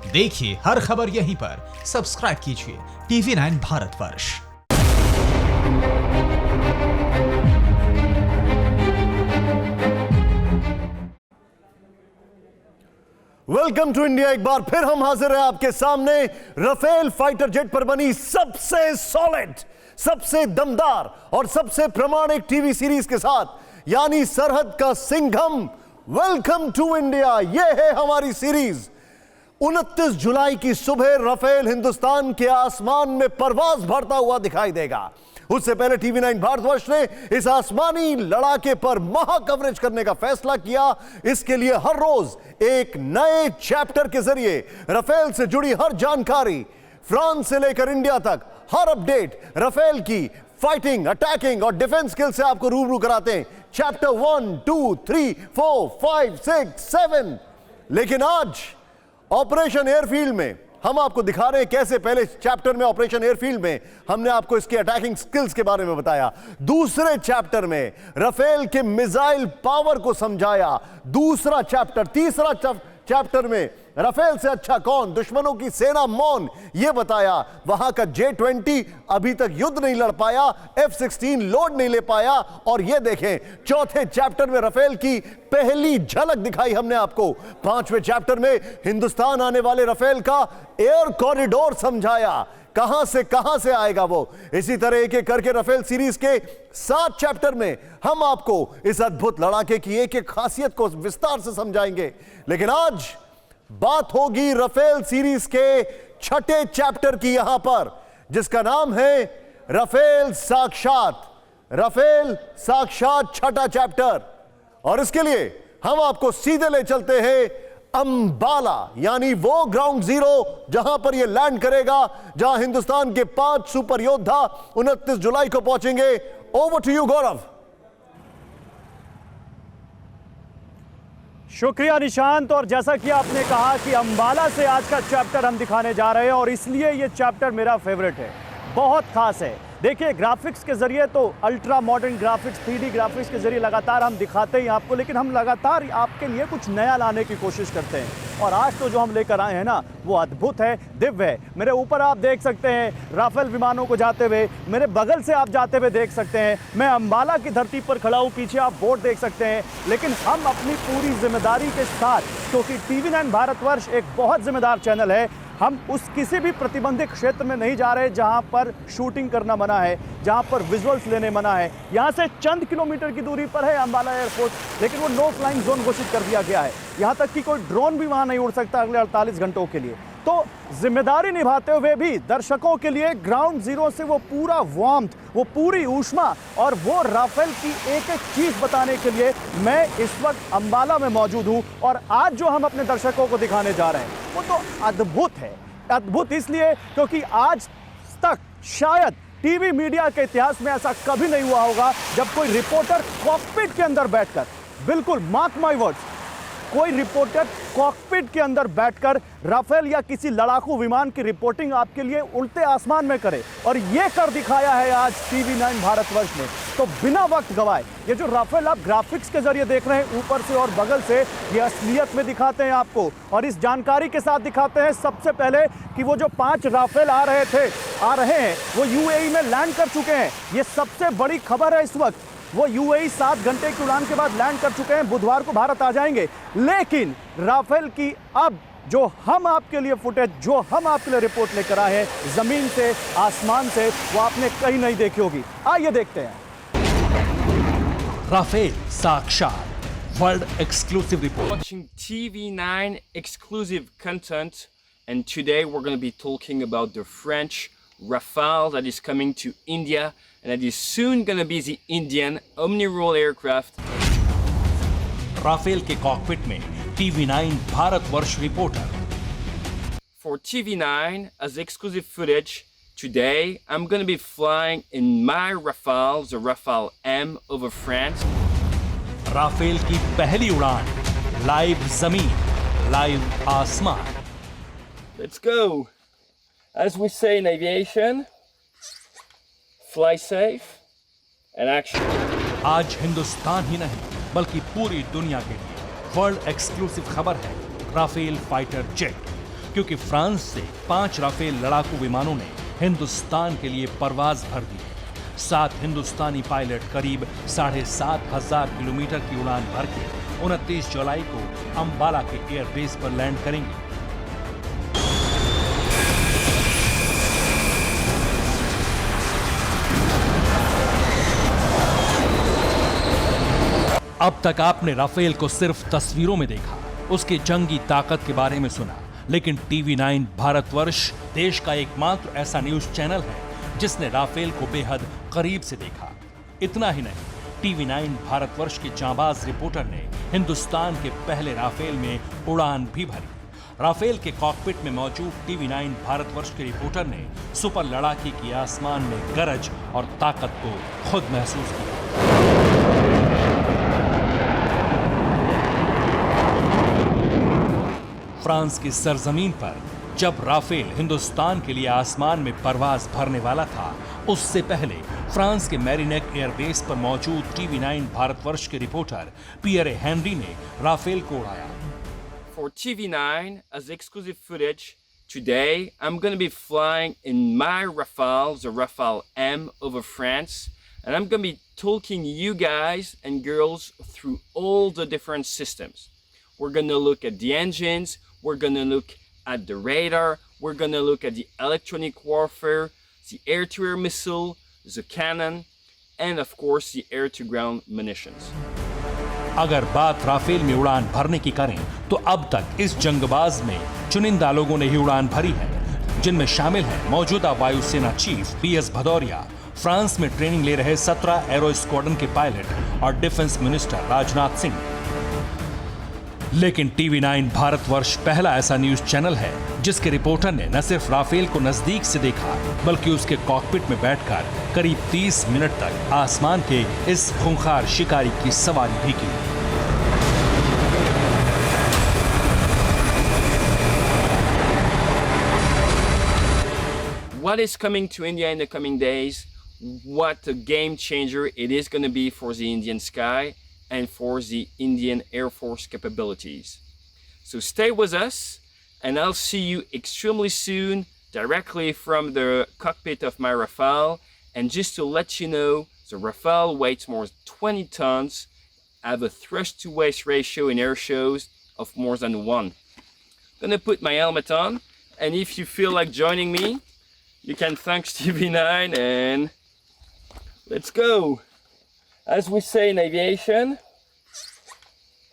देखिए हर खबर यहीं पर। सब्सक्राइब कीजिए TV9 Bharatvarsh. Welcome to India. एक बार फिर हम हाजिर हैं आपके सामने राफेल फाइटर जेट पर बनी सबसे सॉलिड, सबसे दमदार और सबसे प्रामाणिक टीवी सीरीज के साथ, यानी सरहद का सिंघम। वेलकम टू इंडिया, यह है हमारी सीरीज। 29 जुलाई की सुबह राफेल हिंदुस्तान के आसमान में परवाज भरता हुआ दिखाई देगा। उससे पहले TV9 भारतवर्ष ने इस आसमानी लड़ाके पर महा कवरेज करने का फैसला किया। इसके लिए हर रोज एक नए चैप्टर के जरिए राफेल से जुड़ी हर जानकारी, फ्रांस से लेकर इंडिया तक हर अपडेट राफेल की फाइटिंग, अटैकिंग और डिफेंस स्किल से आपको रूबरू कराते हैं। चैप्टर 1, 2, 3, 4, 5, 6, 7। लेकिन आज ऑपरेशन एयरफील्ड में हम आपको दिखा रहे हैं कैसे पहले चैप्टर में ऑपरेशन एयरफील्ड में हमने आपको इसके अटैकिंग स्किल्स के बारे में बताया। दूसरे चैप्टर में राफेल के मिसाइल पावर को समझाया। दूसरा चैप्टर, तीसरा चैप्टर में राफेल से अच्छा कौन, दुश्मनों की सेना मौन, यह बताया। वहां का J-20 अभी तक युद्ध नहीं लड़ पाया, F-16 लोड नहीं ले पाया। और यह देखें, चौथे चैप्टर में राफेल की पहली झलक दिखाई हमने आपको। पांचवें चैप्टर में हिंदुस्तान आने वाले राफेल का एयर कॉरिडोर समझाया, कहां से आएगा वो। इसी तरह एक एक करके राफेल सीरीज के 7 चैप्टर में हम आपको इस अद्भुत लड़ाके की एक एक खासियत को विस्तार से समझाएंगे। लेकिन आज बात होगी राफेल सीरीज के छठे चैप्टर की, यहां पर जिसका नाम है राफेल साक्षात। राफेल साक्षात छठा चैप्टर। और इसके लिए हम आपको सीधे ले चलते हैं अंबाला, यानी वो ग्राउंड जीरो जहां पर यह लैंड करेगा, जहां हिंदुस्तान के 5 सुपर योद्धा 29 जुलाई को पहुंचेंगे। ओवर टू यू गौरव। शुक्रिया निशांत। और जैसा कि आपने कहा कि अंबाला से आज का चैप्टर हम दिखाने जा रहे हैं, और इसलिए ये चैप्टर मेरा फेवरेट है, बहुत खास है। देखिए, ग्राफिक्स के जरिए तो ultra modern graphics, 3D graphics के जरिए लगातार हम दिखाते हैं आपको, लेकिन हम लगातार आपके लिए कुछ नया लाने की कोशिश करते हैं। और आज तो जो हम लेकर आए हैं ना, वो अद्भुत है, दिव्य है। मेरे ऊपर आप देख सकते हैं राफेल विमानों को जाते हुए, मेरे बगल से आप जाते हुए देख सकते हैं। मैं अंबाला की धरती पर खड़ा हूँ, पीछे आप बोर्ड देख सकते हैं। लेकिन हम अपनी पूरी जिम्मेदारी के साथ, क्योंकि TV9 भारतवर्ष एक बहुत जिम्मेदार चैनल है, हम उस किसी भी प्रतिबंधित क्षेत्र में नहीं जा रहे जहां पर शूटिंग करना मना है, जहां पर विजुअल्स लेने मना है। यहां से चंद किलोमीटर की दूरी पर है अंबाला एयरपोर्ट, लेकिन वो नो फ्लाइंग जोन घोषित कर दिया गया है। यहां तक कि कोई ड्रोन भी वहां नहीं उड़ सकता अगले 48 घंटों के लिए। तो जिम्मेदारी निभाते हुए भी दर्शकों के लिए ग्राउंड जीरो से वो पूरा वार्मथ, वो पूरी ऊष्मा और वो राफेल की एक एक चीज बताने के लिए मैं इस वक्त अंबाला में मौजूद हूं। और आज जो हम अपने दर्शकों को दिखाने जा रहे हैं वो तो अद्भुत है। अद्भुत इसलिए क्योंकि आज तक शायद टीवी मीडिया के इतिहास में ऐसा कभी नहीं हुआ होगा जब कोई रिपोर्टर कॉकपिट के अंदर बैठकर, बिल्कुल मार्क माय वर्ड्स, कोई रिपोर्टर कॉकपिट के अंदर बैठकर राफेल या किसी लड़ाकू विमान की रिपोर्टिंग आपके लिए उड़ते आसमान में करे। और ये कर दिखाया है आज TV9 भारतवर्ष ने। तो बिना वक्त गवाए ये जो राफेल आप ग्राफिक्स के जरिए देख रहे हैं ऊपर से और बगल से, ये असलियत में दिखाते हैं आपको। और इस जानकारी के साथ दिखाते हैं सबसे पहले कि वो जो 5 राफेल आ रहे हैं वो UAE में लैंड कर चुके हैं। ये सबसे बड़ी खबर है इस वक्त। वो UAE 7 घंटे की उड़ान के बाद लैंड कर चुके हैं, बुधवार को भारत आ जाएंगे। लेकिन राफेल की अब जो हम आपके लिए फुटेज, जो हम आपके लिए रिपोर्ट लेकर आए हैं जमीन से, आसमान से, वो आपने कहीं नहीं देखी होगी। आइए देखते हैं। राफेल साक्षात world exclusive report. Watching TV9 exclusive content, and today we're going to be talking about the French Rafale that is coming to India, and that is soon going to be the Indian Omni-Role aircraft. Rafale के cockpit में TV9 Bharatvarsh reporter. For TV9 as exclusive footage, today I'm going to be flying in my Rafale, the Rafale M, over France. Rafale की पहली उड़ान, live जमीन, live आसमान। Let's go. As we say in aviation, fly safe and action. आज हिंदुस्तान ही नहीं बल्कि पूरी दुनिया के लिए वर्ल्ड एक्सक्लूसिव खबर है राफेल फाइटर जेट, क्योंकि फ्रांस से 5 राफेल लड़ाकू विमानों ने हिंदुस्तान के लिए परवाज भर दी है। 7 हिंदुस्तानी पायलट करीब 7,500 किलोमीटर की उड़ान भर के 29 जुलाई को अंबाला के एयरबेस पर लैंड करेंगे। अब तक आपने राफेल को सिर्फ तस्वीरों में देखा, उसकी जंगी ताकत के बारे में सुना, लेकिन टीवी 9 भारतवर्ष देश का एकमात्र ऐसा न्यूज चैनल है जिसने राफेल को बेहद करीब से देखा। इतना ही नहीं, टीवी 9 भारतवर्ष के जांबाज रिपोर्टर ने हिंदुस्तान के पहले राफेल में उड़ान भी भरी। राफेल के कॉकपिट में मौजूद टीवी 9 भारतवर्ष के रिपोर्टर ने सुपर लड़ाके की आसमान में गरज और ताकत को खुद महसूस किया। फ्रांस की सरजमीन पर जब राफेल हिंदुस्तान के लिए आसमान में परवाज भरने वाला था, उससे पहले फ्रांस के मैरीनेक एयरबेस पर मौजूद टीवी 9 भारतवर्ष के रिपोर्टर पियरे हेनरी ने राफेल को उड़ाया। For TV9 as exclusive footage, today I'm going to be flying in my Rafale, the Rafale M over France, and I'm going to be talking you guys and girls through all the different systems. We're going to look at the engines, we're going to look at the radar, we're going to look at the electronic warfare, the air-to-air missile, the cannon, and of course the air-to-ground munitions. अगर बात Rafale में उड़ान भरने की करें तो अब तक इस जंगबाज में चुनिंदा लोगों ने ही उड़ान भरी है, जिनमें शामिल हैं मौजूदा वायुसेना चीफ PS भदौरिया, फ्रांस में ट्रेनिंग ले रहे 17 एरो स्क्वाड्रन के पायलट और डिफेंस मिनिस्टर राजनाथ सिंह। लेकिन टीवी 9 भारतवर्ष पहला ऐसा न्यूज चैनल है जिसके रिपोर्टर ने न सिर्फ राफेल को नजदीक से देखा, बल्कि उसके कॉकपिट में बैठकर करीब 30 मिनट तक आसमान के इस खूंखार शिकारी की सवारी भी की। What is coming to India in the coming days, what a game changer it is going to be for the Indian sky and for the Indian Air Force capabilities. So stay with us and I'll see you extremely soon directly from the cockpit of my Rafale. And just to let you know, the Rafale weighs more than 20 tons, have a thrust to waist ratio in air shows of more than 1. Gonna put my helmet on, and if you feel like joining me, you can thank TV9 and let's go. As we say in aviation,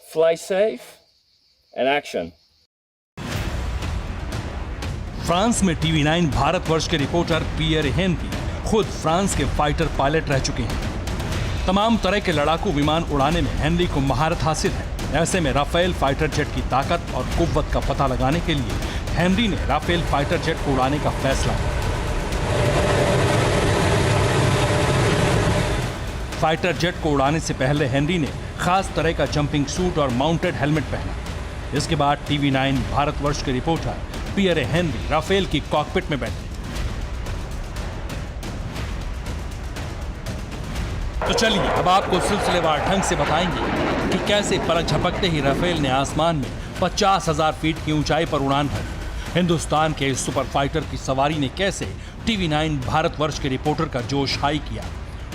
fly safe and action. France में TV 9 Bharatvarsh के reporter Pierre Henry खुद France के fighter pilot रह चुके हैं। तमाम तरह के लड़ाकू विमान उड़ाने में हेनरी को महारत हासिल है। ऐसे में राफेल फाइटर जेट की ताकत और कुव्वत का पता लगाने के लिए हेनरी ने राफेल फाइटर जेट को उड़ाने का फैसला किया। फाइटर जेट को उड़ाने से पहले हेनरी ने खास तरह का जंपिंग सूट और माउंटेड हेलमेट पहना। इसके बाद टीवी 9 भारतवर्ष के रिपोर्टर पियरे हेनरी राफेल की कॉकपिट में बैठे। तो चलिए अब आपको सिलसिलेवार ढंग से बताएंगे कि कैसे पलक झपकते ही राफेल ने आसमान में 50,000 फीट की ऊंचाई पर उड़ान भरी। हिंदुस्तान के इस सुपर फाइटर की सवारी ने कैसे टीवी 9 भारतवर्ष के रिपोर्टर का जोश हाई किया।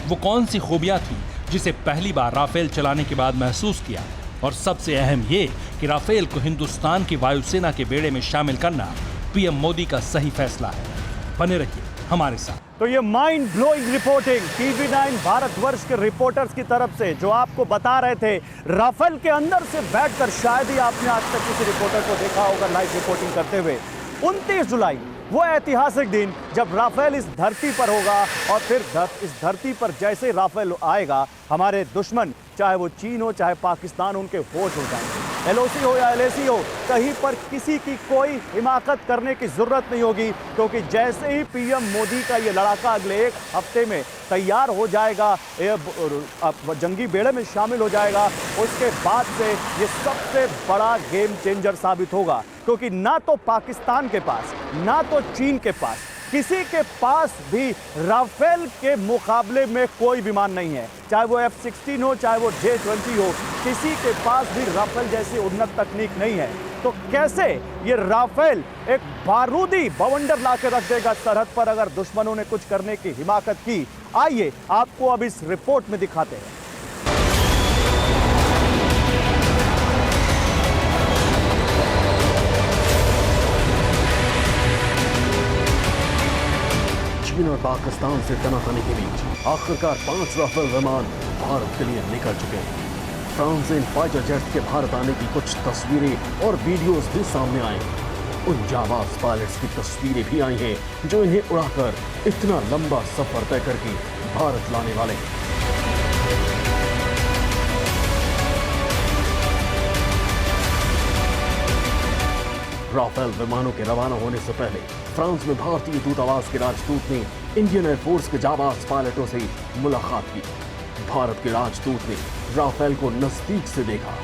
वो कौन सी खूबियां थी जिसे पहली बार राफेल चलाने के बाद महसूस किया, और सबसे अहम ये कि राफेल को हिंदुस्तान की वायुसेना के बेड़े में शामिल करना पीएम मोदी का सही फैसला है। बने रहिए हमारे साथ। तो ये mind blowing reporting TV 9 Bharatvarsh के रिपोर्टर्स की तरफ से जो आपको बता रहे थे राफेल के अंदर से बैठकर, शायद ही आपने आज तक किसी रिपोर्टर को देखा होगा लाइव रिपोर्टिंग करते हुए। 29 जुलाई वो ऐतिहासिक दिन जब राफेल इस धरती पर होगा, और फिर इस धरती पर जैसे राफेल आएगा, हमारे दुश्मन चाहे वो चीन हो चाहे पाकिस्तान, उनके होश हो जाएंगे। LOC हो या LAC हो, कहीं पर किसी की कोई हिमाकत करने की जरूरत नहीं होगी, क्योंकि जैसे ही पीएम मोदी का ये लड़ाका अगले 1 हफ्ते में तैयार हो जाएगा, जंगी बेड़े में शामिल हो जाएगा, उसके बाद से ये सबसे बड़ा गेम चेंजर साबित होगा। क्योंकि ना तो पाकिस्तान के पास, ना तो चीन के पास, किसी के पास भी राफेल के मुकाबले में कोई विमान नहीं है। चाहे वो F-16 हो, चाहे वो J-20 हो, किसी के पास भी राफेल जैसी उन्नत तकनीक नहीं है। तो कैसे ये राफेल एक बारूदी बवंडर लाके रख देगा सरहद पर अगर दुश्मनों ने कुछ करने की हिमाकत की? आइए आपको अब इस रिपोर्ट में दिखाते हैं। चीन और पाकिस्तान से तनातनी के बीच आखिरकार 5 राफेल विमान भारत के लिए निकल चुके हैं। फ्रांस इन फाइटर जेट के भारत आने की कुछ तस्वीरें और वीडियोस भी सामने आए हैं। उन जाबाज पायलट्स की तस्वीरें भी आई हैं जो इन्हें उड़ाकर इतना लंबा सफर तय करके भारत लाने वाले हैं। राफेल विमानों के रवाना होने से पहले फ्रांस में भारतीय दूतावास के राजदूत ने इंडियन एयरफोर्स के जाबाज पायलटों से मुलाकात की। भारत के राजदूत ने राफेल को नजदीक से देखा।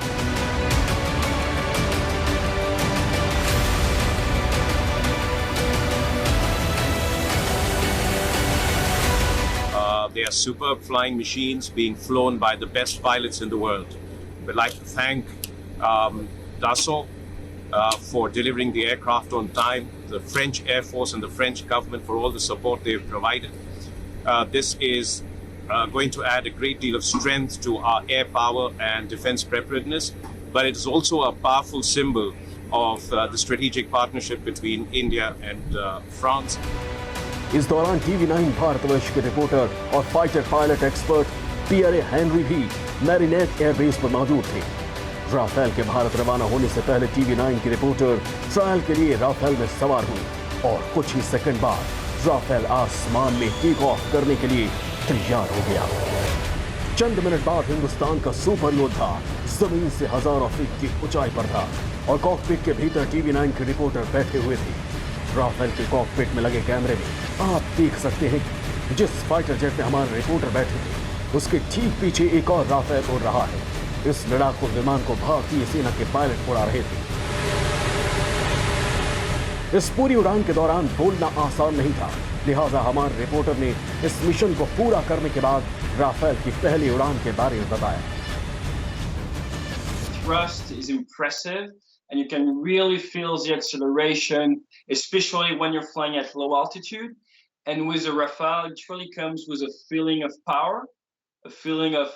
They are superb flying machines being flown by the best pilots in the world. We'd like to thank Dassault for delivering the aircraft on time, the French Air Force and the French government for all the support they've provided. This is going to add a great deal of strength to our air power and defense preparedness, but it is also a powerful symbol of the strategic partnership between India and France. इस दौरान TV9 Bharatvarsh के reporter और fighter pilot expert Pierre Henry भी मैरिनेक airbase पर मौजूद थे। Rafale के भारत रवाना होने से पहले TV9 की रिपोर्टर ट्रायल के लिए राफेल में सवार हुई और कुछ ही सेकंड बाद राफेल आसमान में टेक ऑफ करने के लिए तैयार हो गया। चंद मिनट बाद हिंदुस्तान का सुपर योद्धा जमीन से हजारों फीट की ऊंचाई पर था और कॉकपिट के भीतर TV9 के रिपोर्टर बैठे हुए थे। राफेल के कॉकपिट में लगे कैमरे में आप देख सकते हैं कि जिस फाइटर जेट में हमारे रिपोर्टर बैठे थे उसके ठीक पीछे एक और राफेल उड़ रहा है। इस लड़ाकू विमान को भारतीय सेना के पायलट उड़ा रहे थे। इस पूरी उड़ान के दौरान बोलना आसान नहीं था, लिहाजा हमारे रिपोर्टर ने इस मिशन को पूरा करने के बाद राफेल की पहली उड़ान के बारे में बताया। Thrust is impressive and you can really feel the acceleration, especially when you're flying at low altitude. And with a Rafale, it really comes with a feeling of power, a feeling of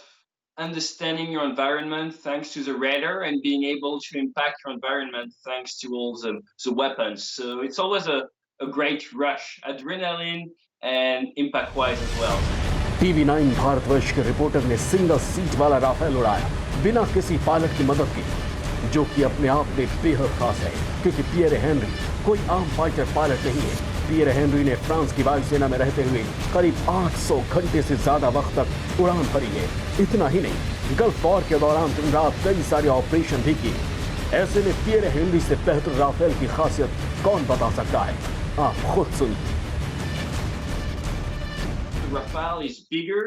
understanding your environment thanks to the radar and being able to impact your environment thanks to all the weapons. So it's always a great rush, adrenaline and impact-wise as well. TV9 Bharatvarsh के reporter ने single seat वाला Rafale उड़ाया बिना किसी pilot की मदद के, जो कि अपने आप में बेहद खास है क्योंकि पियरे हेनरी कोई आम फाइटर पायलट नहीं है। पियरे हेनरी ने फ्रांस की वायुसेना में रहते हुए करीब 800 घंटे से ज्यादा वक्त तक उड़ान भरी है। इतना ही नहीं, गल्फ वॉर के दौरान दिन रात कई सारे ऑपरेशन भी किए। ऐसे में पियरे हेनरी से बेहतर राफेल की खासियत कौन बता सकता है, आप खुद सुनिए। Rafale is bigger,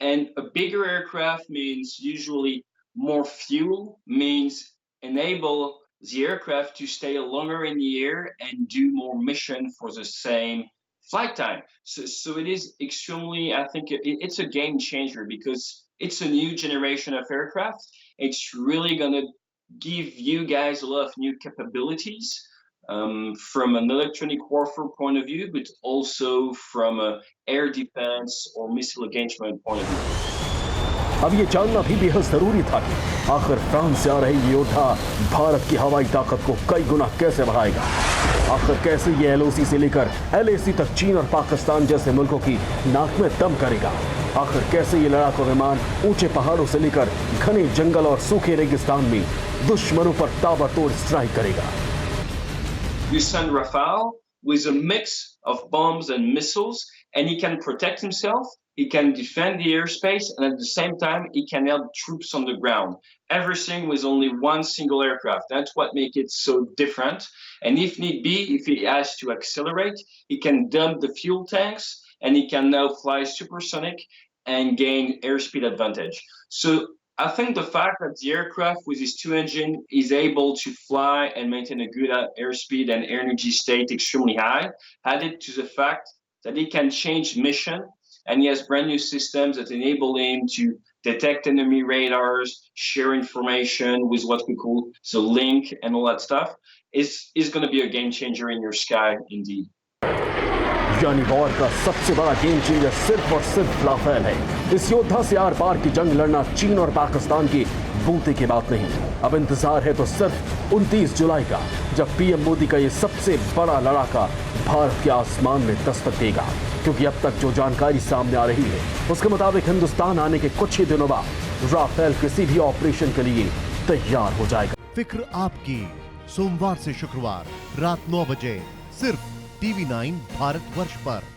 and a bigger aircraft means usually more fuel, means enable the aircraft to stay longer in the air and do more mission for the same flight time. So it is extremely, I think it's a game changer because it's a new generation of aircraft. It's really going to give you guys a lot of new capabilities. From an electronic warfare point of view, but also from a air defense or missile engagement point of view. अब ये जानना भी बेहद जरूरी था कि आखिर France से आ रही ये योद्धा भारत की हवाई ताकत को कई गुना कैसे बढ़ाएगा। आखिर कैसे ये LOC से लेकर LAC तक चीन और पाकिस्तान जैसे मुल्कों की नाक में दम करेगा। आखिर कैसे ये लड़ाकू विमान ऊंचे पहाड़ों से लेकर घने जंगल और सूखे रेगिस्तान में दुश्मनों पर ताबड़तोड़ स्ट्राइक करेगा। You send Rafale with a mix of bombs and missiles, and he can protect himself, he can defend the airspace, and at the same time, he can help troops on the ground. Everything with only one single aircraft. That's what makes it so different. And if need be, if he has to accelerate, he can dump the fuel tanks, and he can now fly supersonic and gain airspeed advantage. So I think the fact that the aircraft with its two engine is able to fly and maintain a good airspeed and energy state extremely high, added to the fact that he can change mission and he has brand new systems that enable him to detect enemy radars, share information with what we call the link and all that stuff, is going to be a game changer in your sky indeed. यानी war का सबसे बड़ा game changer सिर्फ और सिर्फ Rafale है। इस योद्धा से आर पार की जंग लड़ना चीन और पाकिस्तान की बूते की बात नहीं। अब इंतजार है तो सिर्फ 29 जुलाई का, जब पीएम मोदी का ये सबसे बड़ा लड़ाका भारत के आसमान में दस्तक देगा। क्योंकि अब तक जो जानकारी सामने आ रही है उसके मुताबिक हिंदुस्तान आने के कुछ ही दिनों बाद राफेल किसी भी ऑपरेशन के लिए तैयार हो जाएगा। फिक्र आपकी, सोमवार से शुक्रवार रात 9 बजे सिर्फ TV9 भारतवर्ष पर।